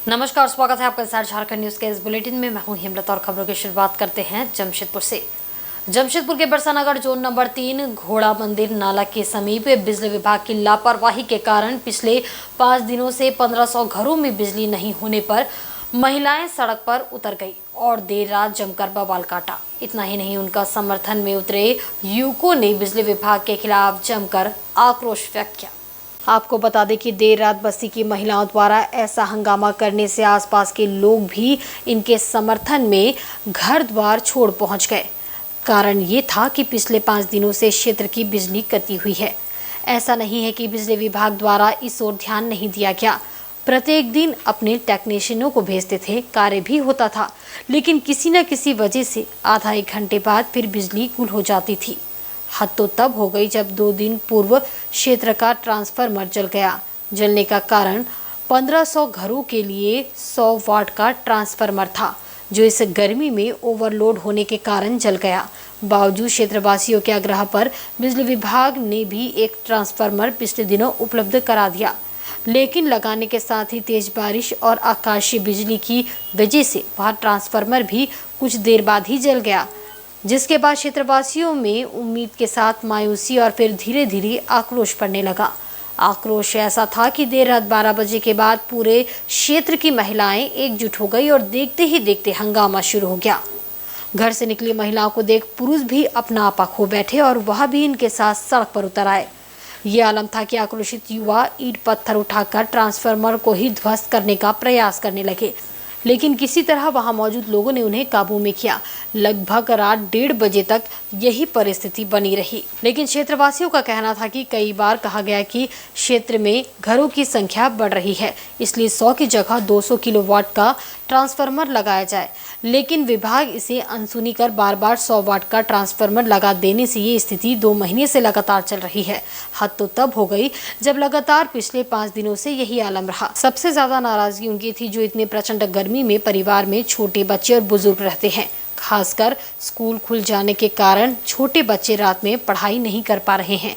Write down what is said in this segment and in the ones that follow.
नमस्कार, स्वागत है आपका साथ झारखंड न्यूज के इस बुलेटिन में। मैं हूं हेमलत और खबरों की शुरुआत करते हैं जमशेदपुर से। जमशेदपुर के बरसानगर जोन नंबर 3 घोड़ा मंदिर नाला के समीप बिजली विभाग की लापरवाही के कारण पिछले 5 दिनों से 1500 घरों में बिजली नहीं होने पर महिलाएं सड़क पर उतर गई और देर रात जमकर बवाल काटा। इतना ही नहीं, उनका समर्थन में उतरे युवकों ने बिजली विभाग के खिलाफ जमकर आक्रोश व्यक्त किया। आपको बता दें कि देर रात बस्ती की महिलाओं द्वारा ऐसा हंगामा करने से आसपास के लोग भी इनके समर्थन में घर द्वार छोड़ पहुंच गए। कारण ये था कि पिछले 5 दिनों से क्षेत्र की बिजली कटी हुई है। ऐसा नहीं है कि बिजली विभाग द्वारा इस ओर ध्यान नहीं दिया गया। प्रत्येक दिन अपने टेक्नीशियनों को भेजते थे, कार्य भी होता था, लेकिन किसी न किसी वजह से आधा एक घंटे बाद फिर बिजली गुल हो जाती थी। हद तो तब हो गई जब 2 दिन पूर्व क्षेत्र का ट्रांसफार्मर जल गया। जलने का कारण 1500 घरों के लिए 100 वाट का ट्रांसफार्मर था, जो इस गर्मी में ओवरलोड होने के कारण जल गया। बावजूद क्षेत्रवासियों के आग्रह पर बिजली विभाग ने भी एक ट्रांसफार्मर पिछले दिनों उपलब्ध करा दिया, लेकिन लगाने के साथ ही तेज बारिश और आकाशीय बिजली की वजह से वह ट्रांसफार्मर भी कुछ देर बाद ही जल गया, जिसके बाद क्षेत्रवासियों में उम्मीद के साथ मायूसी और फिर धीरे धीरे आक्रोश पड़ने लगा। आक्रोश ऐसा था कि देर रात 12 बजे के बाद पूरे क्षेत्र की महिलाएं एकजुट हो गई और देखते ही देखते हंगामा शुरू हो गया। घर से निकली महिलाओं को देख पुरुष भी अपना आपा खो बैठे और वह भी इनके साथ सड़क पर उतर आए। ये आलम था कि आक्रोशित युवा ईंट पत्थर उठाकर ट्रांसफार्मर को ही ध्वस्त करने का प्रयास करने लगे, लेकिन किसी तरह वहां मौजूद लोगों ने उन्हें काबू में किया। लगभग रात 1:30 बजे तक यही परिस्थिति बनी रही, लेकिन क्षेत्रवासियों का कहना था कि कई बार कहा गया कि क्षेत्र में घरों की संख्या बढ़ रही है, इसलिए 100 की जगह 200 किलोवाट का ट्रांसफार्मर लगाया जाए, लेकिन विभाग इसे अनसुनी कर बार बार 100 वाट का ट्रांसफार्मर लगा देने से ये स्थिति 2 महीने से लगातार चल रही है। हद तो तब हो गई जब लगातार पिछले 5 दिनों से यही आलम रहा। सबसे ज्यादा नाराजगी उनकी थी जो इतने प्रचंड गर्मी में परिवार में छोटे बच्चे और बुजुर्ग रहते हैं। खासकर स्कूल खुल जाने के कारण छोटे बच्चे रात में पढ़ाई नहीं कर पा रहे हैं,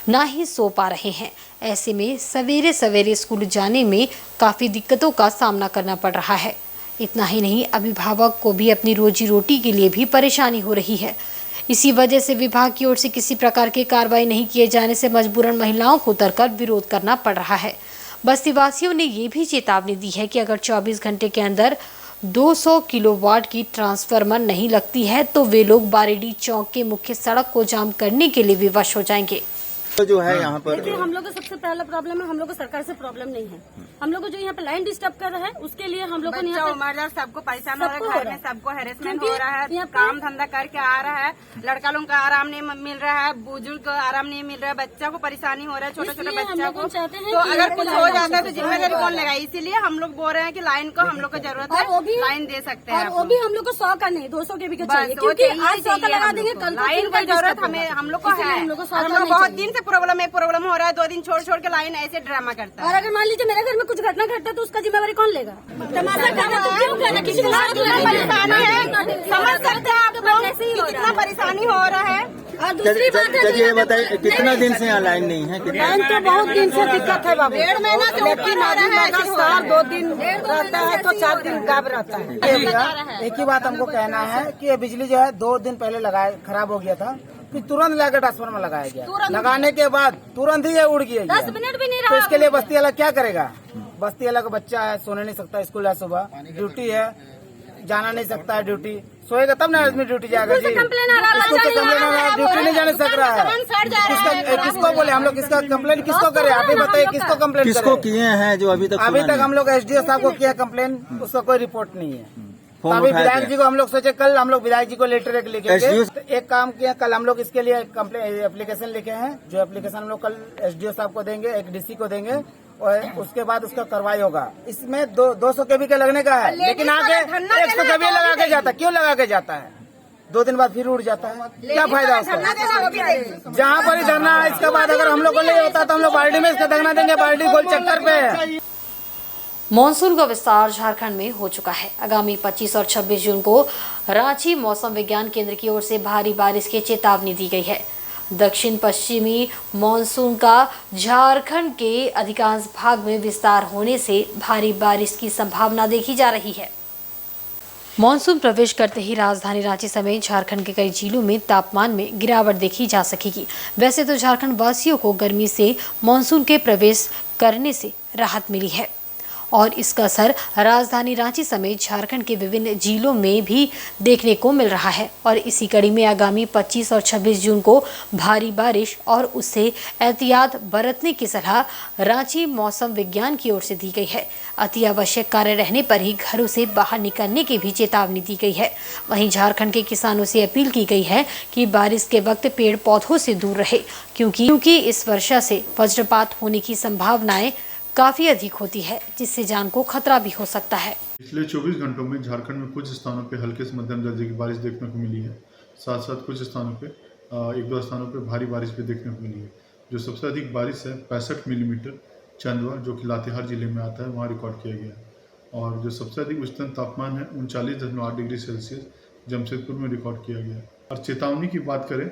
ना ही सो पा रहे हैं। ऐसे में सवेरे सवेरे स्कूल जाने में काफी दिक्कतों का सामना करना पड़ रहा है। इतना ही नहीं, अभिभावक को भी अपनी रोजी रोटी के लिए भी परेशानी हो रही है। इसी वजह से विभाग की ओर से किसी प्रकार की कार्रवाई नहीं किए जाने से मजबूरन महिलाओं को उतरकर विरोध करना पड़ रहा है। बस्तीवासियों ने ये भी चेतावनी दी है कि अगर 24 घंटे के अंदर 200 किलोवाट की ट्रांसफार्मर नहीं लगती है तो वे लोग बारेडी चौक के मुख्य सड़क को जाम करने के लिए विवश हो जाएंगे। तो जो है यहाँ पर देखिए, हम लोग को सबसे पहला प्रॉब्लम है, हम लोग को सरकार से प्रॉब्लम नहीं है। हम लोग को जो यहाँ पे लाइन डिस्टर्ब कर रहा है उसके लिए हम लोग को उम्रदार सबको परेशान हो रहा है, घर में सबको हेरेसमेंट हो रहा है, काम धंधा करके आ रहा है, लड़का लोग का आराम नहीं मिल रहा है, बुजुर्ग को आराम नहीं मिल रहा है, बच्चा को परेशानी हो रहा है, छोटे छोटे बच्चा को। तो अगर कुछ हो जाता है तो जिम्मेदारी कौन लेगा? इसीलिए हम लोग बोल रहे हैं कि लाइन को हम लोग को जरूरत है, लाइन दे सकते हैं। वो भी हम लोग को 100 का नहीं 200 के भी चाहिए, क्योंकि आज 100 का लगा देंगे, कल लाइन की जरूरत हमें हम लोग को है। हम लोग बहुत दिन से प्रॉब्लम हो रहा है, 2 दिन छोड़ छोड़ के लाइन ऐसे ड्रामा करता है। और अगर मान लीजिए मेरे घर में कुछ घटना घटता है तो उसका जिम्मेवारी कौन लेगा? तमाशा करना तो क्यों करना? किसी को परेशानी है, समझ सकते हैं आप लोग कितना परेशानी हो रहा है। और दूसरी बात है, ये बताइए कितना दिन से यहाँ लाइन नहीं है? लाइन तो बहुत दिन से दिक्कत है बाबू, 1.5 महीना से लेकिन लगातार 2 दिन रहता है तो 4 दिन गायब रहता है। एक ही बात हमको कहना है कि ये बिजली जो है 2 दिन पहले लगाया, खराब हो गया था, फिर तुरंत लाकर ट्रांसफार्मर लगाया गया। लगाने के बाद तुरंत ही ये उड़ गया। 10 मिनट भी नहीं तो रहा। इसके लिए बस्ती वाला क्या करेगा? बस्ती वाला का बच्चा है, सोने नहीं सकता, स्कूल है, सुबह ड्यूटी है, जाना नहीं सकता है ड्यूटी, सोएगा तब ना आदमी ड्यूटी जाएगा जी। कंप्लेन आ रहा है, इसको तो कंप्लेन आ रहा है, ड्यूटी नहीं जाने सक रहा है। किसको बोले हम लोग? किसका कंप्लेन किसको करे? आप ही बताइए किसको कंप्लेन किसको किए हैं जो अभी तक हम लोग एसडीओ साहब को किया कंप्लेन, उसका कोई रिपोर्ट नहीं है। तो अभी विधायक जी को हम लोग सोचे, कल हम लोग विधायक जी को लेटर एक लिखे थे। एक काम किया, कल हम लोग इसके लिए एप्लीकेशन लिखे हैं, जो एप्लीकेशन हम लोग कल एसडीओ साहब को देंगे, एक डीसी को देंगे और उसके बाद उसका कार्रवाई होगा। इसमें 200 केवी का लगने का है, लेकिन आगे 100 केवी लगा के जाता है। क्यों लगा के जाता है? 2 दिन बाद फिर उड़ जाता है, क्या फायदा उसका? जहाँ पर ही धरना है, इसके बाद अगर हम लोग को नहीं होता तो हम लोग बाल्टी में इसका धरना देंगे। बाल्टी गोल चक्कर पे है। मॉनसून का विस्तार झारखंड में हो चुका है। आगामी 25 और 26 जून को रांची मौसम विज्ञान केंद्र की ओर से भारी बारिश की चेतावनी दी गई है। दक्षिण पश्चिमी मॉनसून का झारखंड के अधिकांश भाग में विस्तार होने से भारी बारिश की संभावना देखी जा रही है। मॉनसून प्रवेश करते ही राजधानी रांची समेत झारखंड के कई जिलों में तापमान में गिरावट देखी जा सकेगी। वैसे तो झारखंड वासियों को गर्मी से मॉनसून के प्रवेश करने से राहत मिली है और इसका असर राजधानी रांची समेत झारखंड के विभिन्न जिलों में भी देखने को मिल रहा है और इसी कड़ी में आगामी 25 और 26 जून को भारी बारिश और उससे एहतियात बरतने की सलाह रांची मौसम विज्ञान की ओर से दी गई है। अति आवश्यक कार्य रहने पर ही घरों से बाहर निकलने की भी चेतावनी दी गई है। वहीं झारखंड के किसानों से अपील की गई है कि बारिश के वक्त पेड़ पौधों से दूर रहे क्योंकि इस वर्षा से वज्रपात होने की संभावनाएं काफी अधिक होती है, जिससे जान को खतरा भी हो सकता है। पिछले 24 घंटों में झारखंड में कुछ स्थानों पे हल्के से मध्यम दर्जे की बारिश देखने को मिली है। साथ साथ कुछ स्थानों पे एक दो स्थानों पे भारी बारिश भी देखने को मिली है। जो सबसे अधिक बारिश है 65 मिलीमीटर चंदवा, जो कि लातेहार जिले में आता है, वहाँ रिकॉर्ड किया गया। और जो सबसे अधिक उच्चतम तापमान है 39.8 डिग्री सेल्सियस जमशेदपुर में रिकॉर्ड किया गया। और चेतावनी की बात करें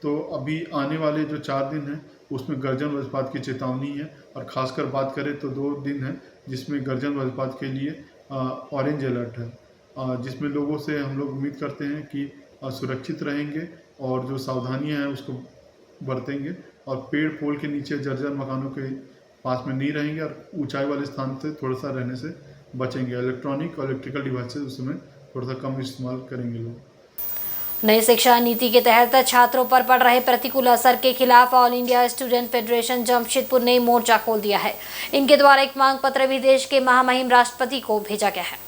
तो अभी आने वाले जो 4 दिन हैं उसमें गर्जन वज्रपात की चेतावनी है। और ख़ासकर बात करें तो 2 दिन है जिसमें गर्जन वज्रपात के लिए ऑरेंज अलर्ट है, जिसमें लोगों से हम लोग उम्मीद करते हैं कि सुरक्षित रहेंगे और जो सावधानियां हैं उसको बरतेंगे और पेड़ पोल के नीचे जर्जर मकानों के पास में नहीं रहेंगे और ऊंचाई वाले स्थान से थोड़ा सा रहने से बचेंगे। इलेक्ट्रॉनिक और इलेक्ट्रिकल डिवाइसेज उसमें थोड़ा सा कम इस्तेमाल करेंगे लोग। नई शिक्षा नीति के तहत छात्रों पर पड़ रहे प्रतिकूल असर के खिलाफ all India student federation Jamshedpur ने मोर्चा खोल दिया है। इनके द्वारा एक मांग पत्र भी देश के महामहिम राष्ट्रपति को भेजा गया है।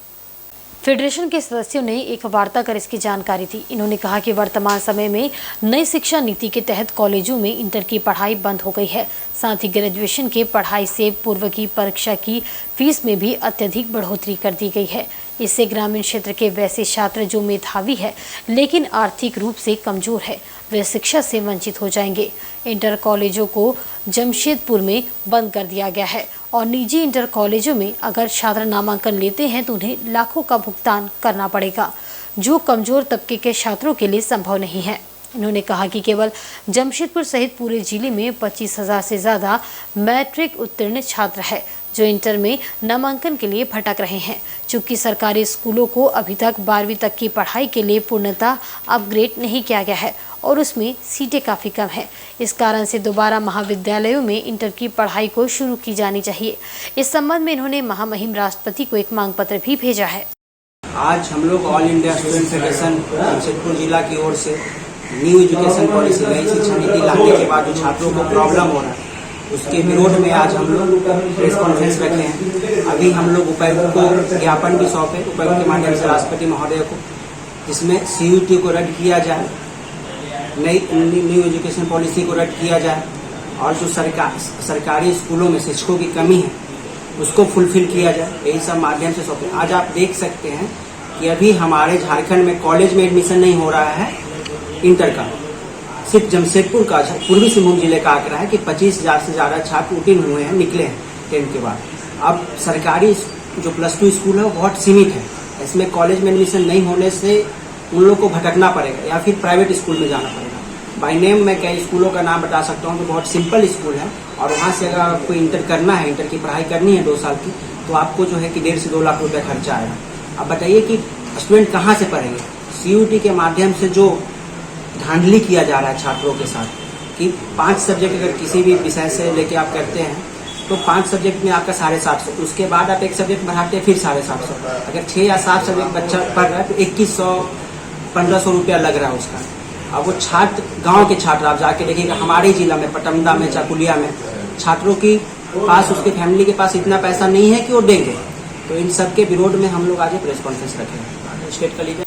फेडरेशन के सदस्यों ने एक वार्ता कर इसकी जानकारी दी। इन्होंने कहा कि वर्तमान समय में नई शिक्षा नीति के तहत कॉलेजों में इंटर की पढ़ाई बंद हो गई है। साथ ही ग्रेजुएशन के पढ़ाई से पूर्व की परीक्षा की फीस में भी अत्यधिक बढ़ोतरी कर दी गई है। इससे ग्रामीण क्षेत्र के वैसे छात्र जो मेधावी है लेकिन आर्थिक रूप से कमजोर है, वे शिक्षा से वंचित हो जाएंगे। इंटर कॉलेजों को जमशेदपुर में बंद कर दिया गया है और निजी इंटर कॉलेजों में अगर छात्र नामांकन लेते हैं तो उन्हें लाखों का भुगतान करना पड़ेगा, जो कमजोर तबके के छात्रों के लिए संभव नहीं है। इन्होंने कहा कि केवल जमशेदपुर सहित पूरे जिले में 25,000 से ज़्यादा मैट्रिक उत्तीर्ण छात्र है जो इंटर में नामांकन के लिए भटक रहे हैं। चूँकि सरकारी स्कूलों को अभी तक 12वीं तक की पढ़ाई के लिए पूर्णतः अपग्रेड नहीं किया गया है और उसमें सीटें काफ़ी कम है। इस कारण से दोबारा महाविद्यालयों में इंटर की पढ़ाई को शुरू की जानी चाहिए। इस संबंध में इन्होंने महामहिम राष्ट्रपति को एक मांग पत्र भी भेजा है। आज हम लोग all India student federation Jamshedpur जिला की ओर से न्यू एजुकेशन पॉलिसी नई शिक्षा नीति लाने के बाद जो छात्रों को प्रॉब्लम हो रहा है उसके विरोध में आज हम लोग प्रेस कॉन्फ्रेंस रखे हैं। अभी हम लोग उपायुक्त को ज्ञापन भी सौंपे, उपायुक्त के माध्यम से राष्ट्रपति महोदय को, जिसमें CUT को रद्द किया जाए, नई न्यू एजुकेशन पॉलिसी को रद्द किया जाए और जो सरकारी स्कूलों में शिक्षकों की कमी है उसको फुलफिल किया जाए। यही सब माध्यम से सौंपे। आज आप देख सकते हैं कि अभी हमारे झारखंड में कॉलेज में एडमिशन नहीं हो रहा है इंटर का। सिर्फ जमशेदपुर का पूर्वी सिंहभूम जिले का आंकड़ा है कि 25,000 से ज़्यादा छात्र उत्तीर्ण हुए हैं, निकले हैं 10 के बाद। अब सरकारी जो +2 स्कूल है वो बहुत सीमित है। इसमें कॉलेज में एडमिशन नहीं होने से उन लोग को भटकना पड़ेगा या फिर प्राइवेट स्कूल में जाना पड़ेगा। बाय नेम मैं कई स्कूलों का नाम बता सकता हूँ तो बहुत सिंपल स्कूल है और वहाँ से अगर आपको इंटर करना है, इंटर की पढ़ाई करनी है 2 साल की, तो आपको जो है कि 1.5 से 2 लाख रुपये खर्चा आएगा। अब बताइए कि स्टूडेंट कहाँ से पढ़ेंगे? CUT के माध्यम से जो धांधली किया जा रहा है छात्रों के साथ कि 5 सब्जेक्ट अगर किसी भी विषय से लेके आप करते हैं तो 5 सब्जेक्ट में आपका 750, उसके बाद आप एक सब्जेक्ट बढ़ाते हैं फिर 750। अगर 6 या 7 सब्जेक्ट बच्चा पढ़ रहा है तो 2100-1500 रुपया लग रहा है उसका। अब वो छात्र, गांव के छात्र आप जाके देखिएगा, हमारे जिला में पटमदा में, चाकुलिया में छात्रों की पास, उसके फैमिली के पास इतना पैसा नहीं है कि वो देंगे। तो इन सब के विरोध में हम लोग आज प्रेस कॉन्फ्रेंस रखे स्टेट कलेक्टर।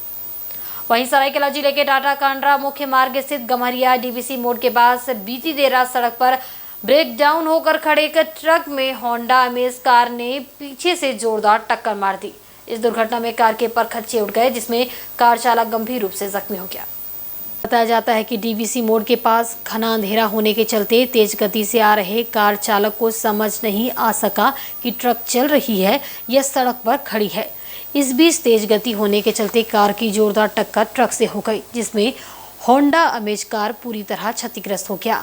वहीं सरायकेला जिले के टाटा कांड्रा मुख्य मार्ग स्थित गम्हरिया DVC मोड़ के पास बीती देर रात सड़क पर ब्रेक डाउन होकर खड़े एक ट्रक में होंडा अमेज कार ने पीछे से जोरदार टक्कर मार दी। इस दुर्घटना में कार के परखच्चे उड़ गए, जिसमें कार चालक गंभीर रूप से जख्मी हो गया। बताया जाता है कि DVC मोड़ के पास घना अंधेरा होने के चलते तेज गति से आ रहे कार चालक को समझ नहीं आ सका कि ट्रक चल रही है या सड़क पर खड़ी है। इस बीच तेज गति होने के चलते कार की जोरदार टक्कर ट्रक से हो गई, जिसमें होंडा अमेज कार पूरी तरह क्षतिग्रस्त हो गया।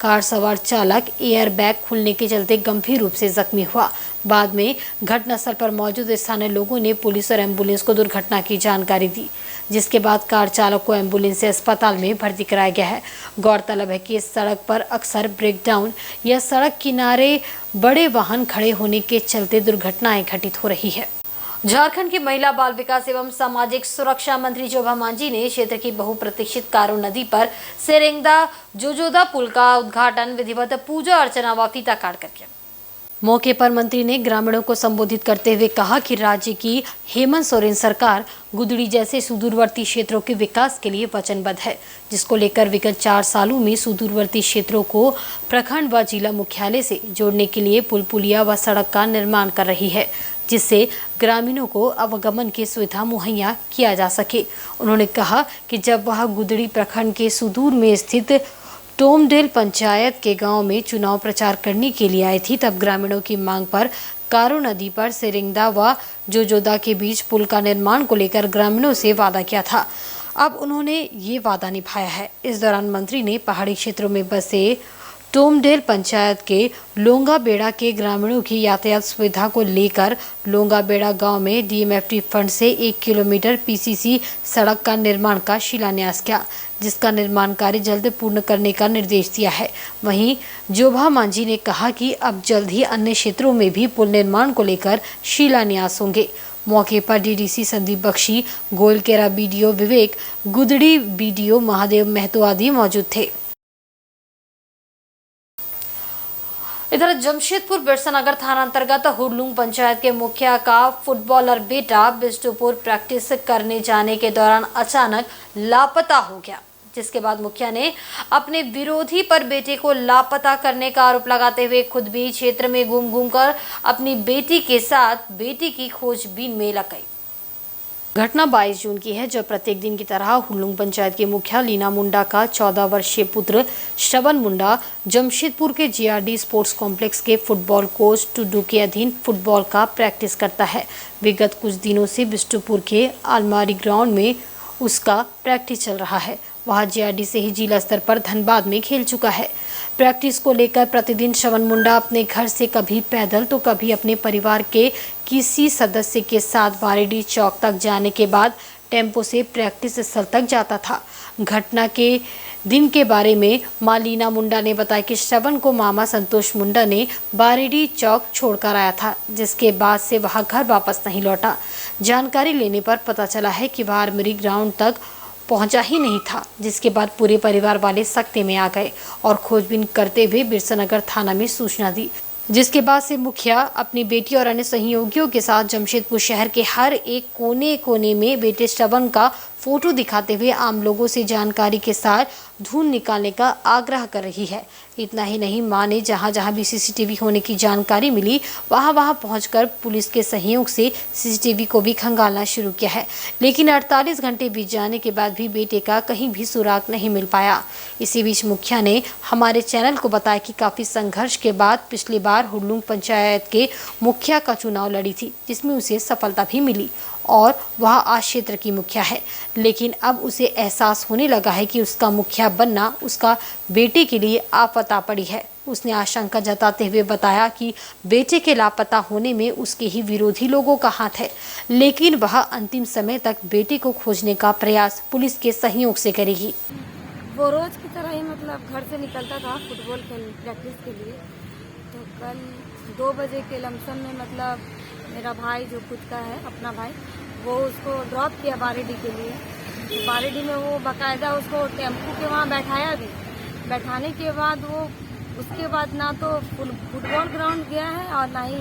कार सवार चालक एयर बैग खुलने के चलते गंभीर रूप से जख्मी हुआ। बाद में घटनास्थल पर मौजूद स्थानीय लोगों ने पुलिस और एम्बुलेंस को दुर्घटना की जानकारी दी, जिसके बाद कार चालक को एम्बुलेंस से अस्पताल में भर्ती कराया गया है। गौरतलब है कि इस सड़क पर अक्सर ब्रेकडाउन या सड़क किनारे बड़े वाहन खड़े होने के चलते दुर्घटनाएं घटित हो रही है। झारखंड की महिला बाल विकास एवं सामाजिक सुरक्षा मंत्री जोभा मांझी ने क्षेत्र की बहुप्रतीक्षित कारू नदी पर सेरेंगदा जोजोदा पुल का उद्घाटन विधिवत पूजा अर्चना व फीता काट कर किया। मौके पर मंत्री ने ग्रामीणों को संबोधित करते हुए कहा कि राज्य की हेमंत सोरेन सरकार गुदड़ी जैसे सुदूरवर्ती क्षेत्रों के विकास के लिए वचनबद्ध है, जिसको लेकर विगत 4 सालों में सुदूरवर्ती क्षेत्रों को प्रखंड व जिला मुख्यालय से जोड़ने के लिए पुल पुलिया व सड़क का निर्माण कर रही है, जिससे ग्रामीणों को आवागमन की सुविधा मुहैया किया जा सके। उन्होंने कहा कि जब वह गुदड़ी प्रखंड के सुदूर में स्थित टोमडेल पंचायत के गांव में चुनाव प्रचार करने के लिए आई थी, तब ग्रामीणों की मांग पर कारू नदी पर सेरेंगदा व जोजोदा के बीच पुल का निर्माण को लेकर ग्रामीणों से वादा किया था। अब उन्होंने ये वादा निभाया है। इस दौरान मंत्री ने पहाड़ी क्षेत्रों में बसे टोमडेल पंचायत के लोंगाबेड़ा के ग्रामीणों की यातायात सुविधा को लेकर लोंगाबेड़ा गांव में डीएमएफटी फंड से 1 किलोमीटर पीसीसी सड़क का निर्माण का शिलान्यास किया, जिसका निर्माण कार्य जल्द पूर्ण करने का निर्देश दिया है। वहीं जोभा मांझी ने कहा कि अब जल्द ही अन्य क्षेत्रों में भी पुल निर्माण को लेकर शिलान्यास होंगे। मौके पर डीडीसी संदीप बख्शी, गोलकेरा बीडीओ विवेक, गुदड़ी बीडीओ महादेव महतो आदि मौजूद थे। इधर जमशेदपुर बिरसानगर थाना अंतर्गत हुरलुंग पंचायत के मुखिया का फुटबॉलर बेटा बिष्टुपुर प्रैक्टिस करने जाने के दौरान अचानक लापता हो गया, जिसके बाद मुखिया ने अपने विरोधी पर बेटे को लापता करने का आरोप लगाते हुए खुद भी क्षेत्र में घूम-घूमकर अपनी बेटी के साथ बेटी की खोजबीन में लग गई। घटना 22 जून की है, जब प्रत्येक दिन की तरह हुरलुंग पंचायत के मुखिया लीना मुंडा का 14 वर्षीय पुत्र श्रवण मुंडा जमशेदपुर के जीआरडी स्पोर्ट्स कॉम्प्लेक्स के फुटबॉल कोच टुडू के अधीन फुटबॉल का प्रैक्टिस करता है। विगत कुछ दिनों से बिष्टुपुर के आलमारी ग्राउंड में उसका प्रैक्टिस चल रहा है। वह जीआरडी से ही जिला स्तर पर धनबाद में खेल चुका है। प्रैक्टिस को लेकर प्रतिदिन श्रवण मुंडा अपने घर से कभी पैदल तो कभी अपने परिवार के किसी सदस्य के साथ बारेडी चौक तक जाने के बाद टेम्पो से प्रैक्टिस स्थल तक जाता था। घटना के दिन के बारे में मां लीना मुंडा ने बताया कि श्रवण को मामा संतोष मुंडा ने बारेडी चौक छोड़कर आया था, जिसके बाद से वह घर वापस नहीं लौटा। जानकारी लेने पर पता चला है कि वह आर्मरी ग्राउंड तक पहुंचा ही नहीं था, जिसके बाद पूरे परिवार वाले सख्ते में आ गए और खोजबीन करते हुए बिरसानगर थाना में सूचना दी, जिसके बाद से मुखिया अपनी बेटी और अन्य सहयोगियों के साथ जमशेदपुर शहर के हर एक कोने कोने में बेटे श्रवण का फोटो दिखाते हुए आम लोगों से जानकारी के साथ ढूंढ निकालने का आग्रह कर रही है। इतना ही नहीं, मां ने जहां जहां भी सीसीटीवी होने की जानकारी मिली वहां पहुंचकर पुलिस के सहयोग से सीसीटीवी को भी खंगालना शुरू किया है, लेकिन 48 घंटे बीत जाने के बाद भी बेटे का कहीं भी सुराग नहीं मिल पाया। इसी बीच मुखिया ने हमारे चैनल को बताया कि काफी संघर्ष के बाद पिछली बार हुरलुंग पंचायत के मुखिया का चुनाव लड़ी थी, जिसमें उसे सफलता भी मिली और वह आज क्षेत्र की मुखिया है, लेकिन अब उसे एहसास होने लगा है कि उसका मुखिया बनना उसका बेटे के लिए आफत आ पड़ी है। उसने आशंका जताते हुए बताया कि बेटे के लापता होने में उसके ही विरोधी लोगों का हाथ है, लेकिन वह अंतिम समय तक बेटे को खोजने का प्रयास पुलिस के सहयोग से करेगी। वो रोज की तरह ही मतलब घर से निकलता था फुटबॉल प्रैक्टिस के लिए। तो कल 2 बजे के लमसम में मतलब मेरा भाई जो खुद का है अपना भाई, वो उसको ड्रॉप किया बारेडी के लिए। तो बारेडी में वो बाकायदा उसको टेम्पू के वहाँ बैठाया भी। बैठाने के बाद वो उसके बाद ना तो फुटबॉल ग्राउंड गया है और ना ही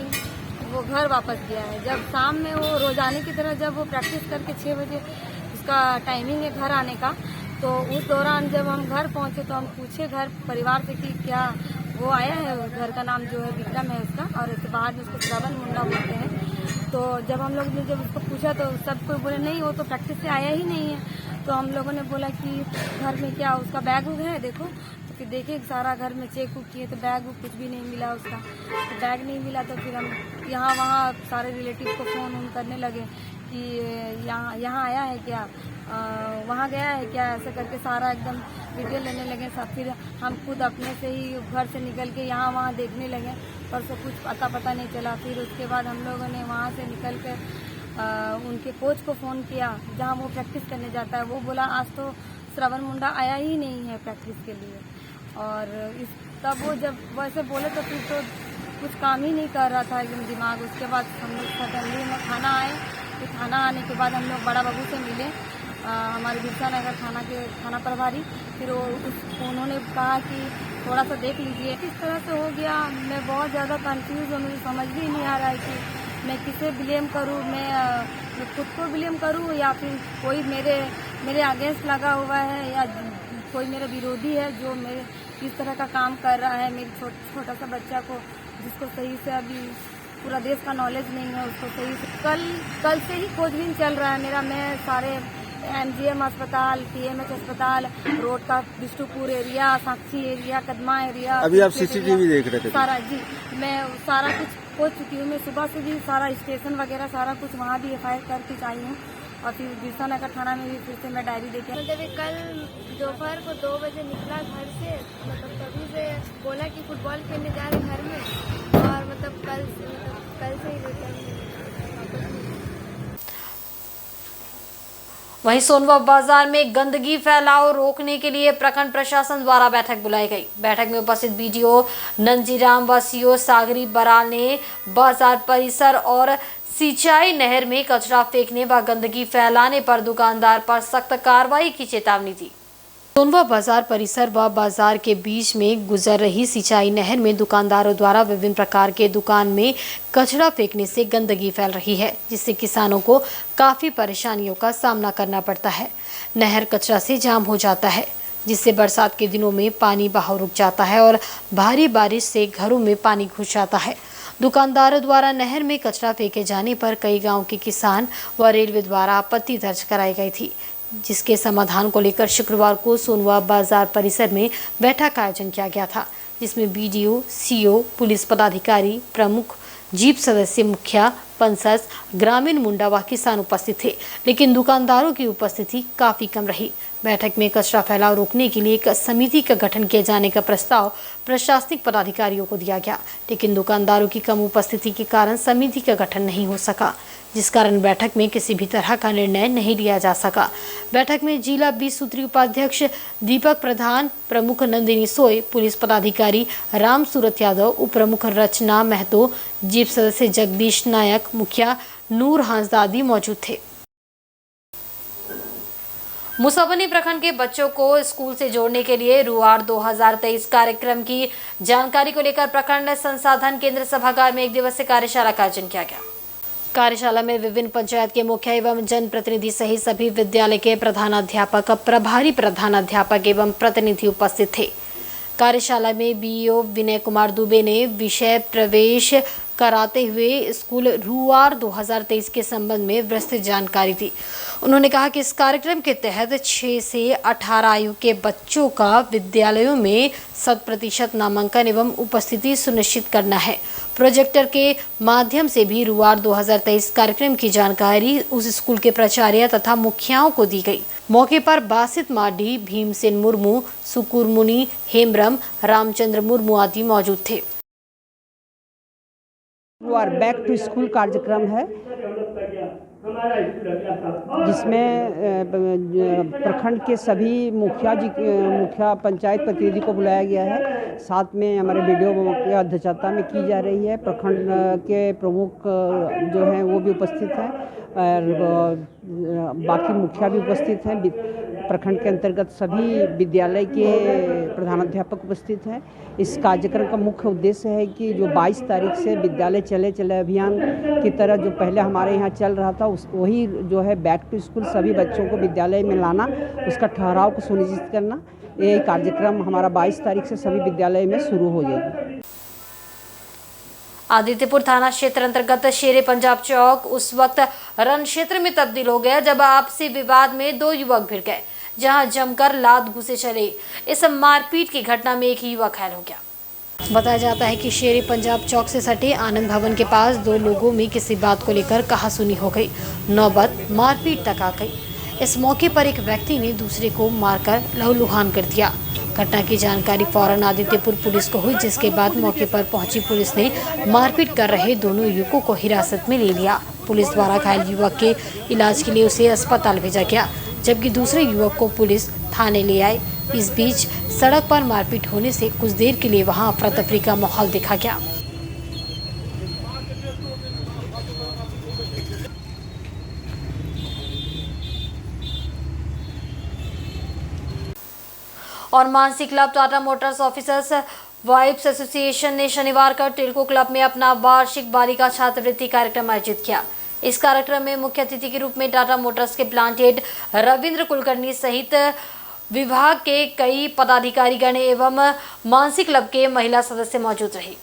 वो घर वापस गया है। जब शाम में वो रोजाने की तरह जब वो प्रैक्टिस करके 6 बजे उसका टाइमिंग है घर आने का, तो उस दौरान जब हम घर पहुंचे तो हम पूछे घर परिवार से कि क्या वो आया है। घर का नाम जो है विक्रम है उसका, और इसके बाद में उसको श्रवण मुंडा बोलते हैं। तो जब हम लोग ने जब उसको पूछा तो सब कोई बोले नहीं, वो तो प्रैक्टिस से आया ही नहीं है। तो हम लोगों ने बोला कि घर में क्या उसका बैग उग है देखो। तो फिर देखे सारा घर में चेक उक किए तो बैग उग कुछ भी नहीं मिला उसका। तो बैग नहीं मिला तो फिर हम यहाँ वहाँ सारे रिलेटिव को फ़ोन करने लगे कि यहाँ आया है क्या, वहाँ गया है क्या, ऐसे करके सारा एकदम वीडियो लेने लगे सब। फिर हम खुद अपने से ही घर से निकल के यहाँ वहाँ देखने लगे, पर से कुछ पता नहीं चला। फिर उसके बाद हम लोगों ने वहाँ से निकल कर उनके कोच को फ़ोन किया जहाँ वो प्रैक्टिस करने जाता है। वो बोला आज तो श्रवण मुंडा आया ही नहीं है प्रैक्टिस के लिए। और तब वो जब वैसे बोले तो फिर तो कुछ काम ही नहीं कर रहा था एकदम दिमाग। उसके बाद हम लोग सडनली में थाना आए। फिर थाना आने के बाद हम लोग बड़ा बाबू से मिले, हमारे बिरसा नगर थाना प्रभारी। फिर उन्होंने कहा कि थोड़ा सा देख लीजिए। किस तरह से हो गया मैं बहुत ज़्यादा कंफ्यूज हूँ, मुझे समझ भी नहीं आ रहा है कि मैं किसे ब्लेम करूँ, मैं खुद को ब्लेम करूँ या फिर कोई मेरे अगेंस्ट लगा हुआ है या कोई मेरा विरोधी है जो मेरे इस तरह का काम कर रहा है। मेरे छोटा सा बच्चा को जिसको सही से अभी पूरा देश का नॉलेज नहीं है उसको सही से कल से ही खोजबीन चल रहा है मेरा। मैं सारे MGM अस्पताल, TMH अस्पताल, रोड का बिष्टुपुर एरिया, साक्षी एरिया, कदमा एरिया, अभी आप CCTV देख रहे थे? सारा जी मैं सारा कुछ खोज चुकी हूँ। मैं सुबह से भी सारा स्टेशन वगैरह सारा कुछ वहाँ भी FIR करके आई हूँ। और फिर बिरसा नगर थाना में भी फिर से मैं डायरी देके मतलब कल दोपहर को 2 बजे निकला घर से, मतलब तभी से बोला कि फुटबॉल खेलने जा रहे घर में, और मतलब कल से ही रिटर्न। वहीं सोनवा बाजार में गंदगी फैलाव रोकने के लिए प्रखंड प्रशासन द्वारा बैठक बुलाई गई। बैठक में उपस्थित BDO नंजीराम व CO सागरी बराल ने बाजार परिसर और सिंचाई नहर में कचरा फेंकने व गंदगी फैलाने पर दुकानदार पर सख्त कार्रवाई की चेतावनी दी। सोनवा बाजार परिसर व बाजार के बीच में गुजर रही सिंचाई नहर में दुकानदारों द्वारा विभिन्न प्रकार के दुकान में कचरा फेंकने से गंदगी फैल रही है, जिससे किसानों को काफी परेशानियों का सामना करना पड़ता है। नहर कचरा से जाम हो जाता है, जिससे बरसात के दिनों में पानी बहाव रुक जाता है और भारी बारिश से घरों में पानी घुस जाता है। दुकानदारों द्वारा नहर में कचरा फेंके जाने पर कई गांव के किसान व रेलवे द्वारा आपत्ति दर्ज कराई गई थी, जिसके समाधान को लेकर शुक्रवार को सोनवा बाजार परिसर में बैठक का आयोजन किया गया था, जिसमें BDO, CO, पुलिस पदाधिकारी, प्रमुख, जीप सदस्य, मुखिया, पंचायत, ग्रामीण मुंडा व किसान उपस्थित थे, लेकिन दुकानदारों की उपस्थिति काफी कम रही। बैठक में कचरा फैलाव रोकने के लिए एक समिति का गठन किए जाने का प्रस्ताव प्रशासनिक पदाधिकारियों को दिया गया, लेकिन दुकानदारों की कम उपस्थिति के कारण समिति का गठन नहीं हो सका, जिस कारण बैठक में किसी भी तरह का निर्णय नहीं लिया जा सका। बैठक में जिला 20 सूत्री उपाध्यक्ष दीपक प्रधान, प्रमुख नंदिनी सोय, पुलिस पदाधिकारी राम सूरत यादव, उप प्रमुख रचना महतो, जीप सदस्य जगदीश नायक, मुखिया नूर हांसदादी मौजूद थे। मुसाबनी प्रखंड के बच्चों को स्कूल से जोड़ने के लिए रुआर 2023 कार्यक्रम की जानकारी को लेकर प्रखंड संसाधन केंद्र सभागार में 1 दिवसीय कार्यशाला का आयोजन किया गया। कार्यशाला में विभिन्न पंचायत के मुखिया एवं जनप्रतिनिधि सहित सभी विद्यालय के प्रधानाध्यापक, प्रभारी प्रधानाध्यापक एवं प्रतिनिधि उपस्थित थे। कार्यशाला में BO विनय कुमार दुबे ने विषय प्रवेश कराते हुए स्कूल रुआर 2023 के संबंध में विस्तृत जानकारी दी। उन्होंने कहा कि इस कार्यक्रम के तहत 6 से 18 आयु के बच्चों का विद्यालयों में 100% नामांकन एवं उपस्थिति सुनिश्चित करना है। प्रोजेक्टर के माध्यम से भी रुआर 2023 कार्यक्रम की जानकारी उस स्कूल के प्राचार्य तथा मुखियाओं को दी गई। मौके पर बासित मार्डी, भीमसेन मुर्मू, सुकुर मुनि, हेमब्रम, रामचंद्र मुर्मू आदि मौजूद थे। रुआर बैक टू स्कूल कार्यक्रम है, जिसमें प्रखंड के सभी मुखिया पंचायत प्रतिनिधि को बुलाया गया है। साथ में हमारे BDO की अध्यक्षता में की जा रही है। प्रखंड के प्रमुख जो हैं वो भी उपस्थित हैं और बाकी मुखिया भी उपस्थित हैं। प्रखंड के अंतर्गत सभी विद्यालय के प्रधानाध्यापक उपस्थित हैं। इस कार्यक्रम का मुख्य उद्देश्य है कि जो 22 तारीख से विद्यालय चले अभियान की तरह जो पहले हमारे यहाँ चल रहा था, वही जो है बैक टू स्कूल सभी बच्चों को विद्यालय में लाना, उसका ठहराव को सुनिश्चित करना। ये कार्यक्रम हमारा 22 तारीख से सभी विद्यालय में शुरू हो जाएगी। आदित्यपुर थाना क्षेत्र अंतर्गत शेरे पंजाब चौक उस वक्त रण क्षेत्र में तब्दील हो गया जब आपसी विवाद में 2 युवक भिड़ गए, जहां जमकर लात घुसे चले। इस मारपीट की घटना में एक युवक घायल हो गया। बताया जाता है कि शेरे पंजाब चौक से सटे आनंद भवन के पास दो लोगों में किसी बात को लेकर कहासुनी हो गई। नौबत मारपीट तक आ गई। इस मौके पर एक व्यक्ति ने दूसरे को मारकर लहूलुहान कर दिया। घटना की जानकारी फौरन आदित्यपुर पुलिस को हुई, जिसके बाद मौके पर पहुंची पुलिस ने मारपीट कर रहे दोनों युवकों को हिरासत में ले लिया। पुलिस द्वारा घायल युवक के इलाज के लिए उसे अस्पताल भेजा गया, जबकि दूसरे युवक को पुलिस थाने ले आई। इस बीच सड़क पर मारपीट होने से कुछ देर के लिए वहां अफरा तफरी का माहौल देखा गया। और मानसिक club Tata Motors officers vibes association ने शनिवार को टिल्को क्लब में अपना वार्षिक बालिका छात्रवृत्ति कार्यक्रम आयोजित किया। इस कार्यक्रम में मुख्य अतिथि के रूप में टाटा मोटर्स के प्लांट हेड रविंद्र कुलकर्णी सहित विभाग के कई पदाधिकारीगण एवं मानसिक क्लब के महिला सदस्य मौजूद रहे।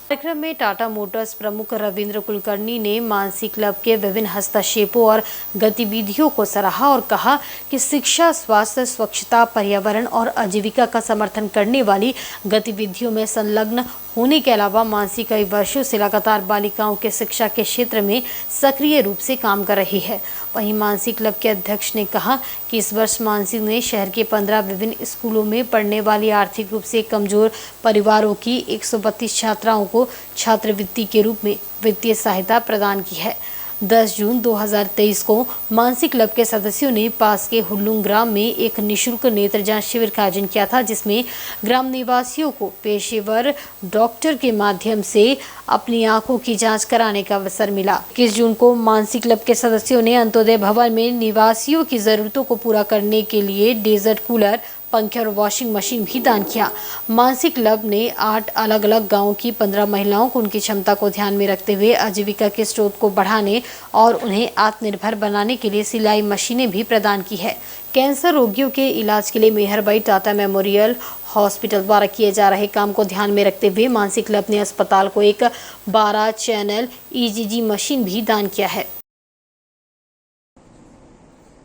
कार्यक्रम में टाटा मोटर्स प्रमुख रविंद्र कुलकर्णी ने मानसिक क्लब के विभिन्न हस्तक्षेपों और गतिविधियों को सराहा और कहा कि शिक्षा, स्वास्थ्य, स्वच्छता, पर्यावरण और आजीविका का समर्थन करने वाली गतिविधियों में संलग्न होने के अलावा मानसी कई वर्षों से लगातार बालिकाओं के शिक्षा के क्षेत्र में सक्रिय रूप से काम कर रही है। वहीं मानसी क्लब के अध्यक्ष ने कहा कि इस वर्ष मानसी ने शहर के 15 विभिन्न स्कूलों में पढ़ने वाली आर्थिक रूप से कमजोर परिवारों की 132 छात्राओं को छात्रवृत्ति के रूप में वित्तीय सहायता प्रदान की है। 10 जून 2023 को मानसी क्लब के सदस्यों ने पास के हुल्लुंग ग्राम में एक निशुल्क नेत्र जांच शिविर का आयोजन किया था, जिसमें ग्राम निवासियों को पेशेवर डॉक्टर के माध्यम से अपनी आंखों की जांच कराने का अवसर मिला। 21 जून को मानसी क्लब के सदस्यों ने अंत्योदय भवन में निवासियों की जरूरतों को पूरा करने के लिए डेजर्ट कूलर, पंखे और वॉशिंग मशीन भी दान किया। मानसी क्लब ने 8 अलग अलग गांवों की 15 महिलाओं को उनकी क्षमता को ध्यान में रखते हुए आजीविका के स्रोत को बढ़ाने और उन्हें आत्मनिर्भर बनाने के लिए सिलाई मशीनें भी प्रदान की है। कैंसर रोगियों के इलाज के लिए मेहरबाई टाटा मेमोरियल हॉस्पिटल द्वारा किए जा रहे काम को ध्यान में रखते हुए मानसी क्लब ने अस्पताल को एक 12 चैनल EGG मशीन भी दान किया है।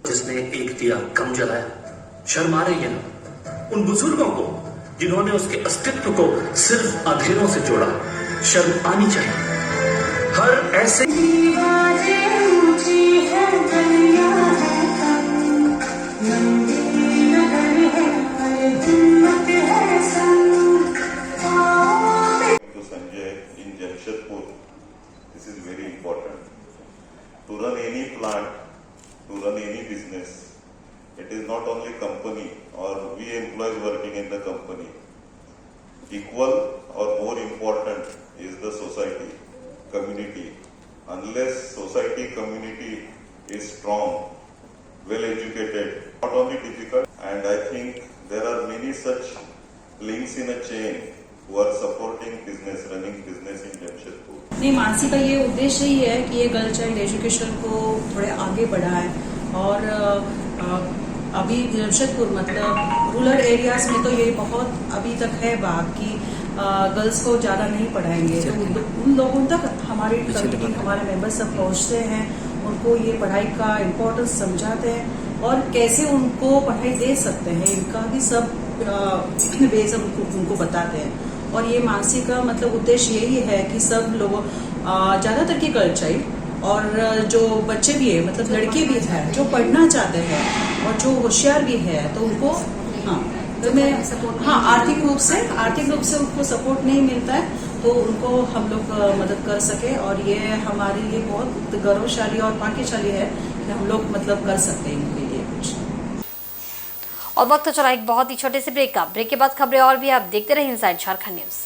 जिसने एक दिया कम जलाया, शर्मा रही है उन बुजुर्गों को जिन्होंने उसके अस्तित्व को सिर्फ अंधेरों से जोड़ा। शर्म आनी चाहिए। हर ऐसे Sanjay in Jamshedpur, this is very important. To run any plant, to run any business, it is not only company or we employees working in the company. Equal or more important is the society, community. Unless society, community is strong, well educated, not only difficult, and I think there are many such links in a chain who are supporting business, running business in Jamshedpur. नहीं, मानसी का ये उद्देश्य ही है कि ये girl child education को थोड़े आगे बढ़ाए और अभी जमशेदपुर मतलब रूरल एरियाज में तो ये बहुत अभी तक है बात कि गर्ल्स को ज़्यादा नहीं पढ़ाएंगे, तो उन लोगों तक हमारी कम्युनिटी, हमारे मेंबर सब पहुँचते हैं, उनको ये पढ़ाई का इम्पोर्टेंस समझाते हैं और कैसे उनको पढ़ाई दे सकते हैं, इनका भी सब बेस उनको बताते हैं। और ये मानसी का मतलब उद्देश्य यही है कि सब लोगों ज़्यादातर की गर्ल चाइल्ड और जो बच्चे भी है मतलब लड़के भी हैं जो पढ़ना चाहते हैं और जो होशियार भी है, तो उनको आर्थिक रूप से उनको सपोर्ट नहीं मिलता है, तो उनको हम लोग मदद कर सके। और ये हमारे लिए बहुत गौरवशाली और भाग्यशाली है कि हम लोग मतलब कर सकते हैं इनके लिए कुछ। और वक्त चला एक बहुत ही छोटे से ब्रेक का। ब्रेक के बाद खबरें और भी आप देखते रहे इनसाइड झारखंड न्यूज।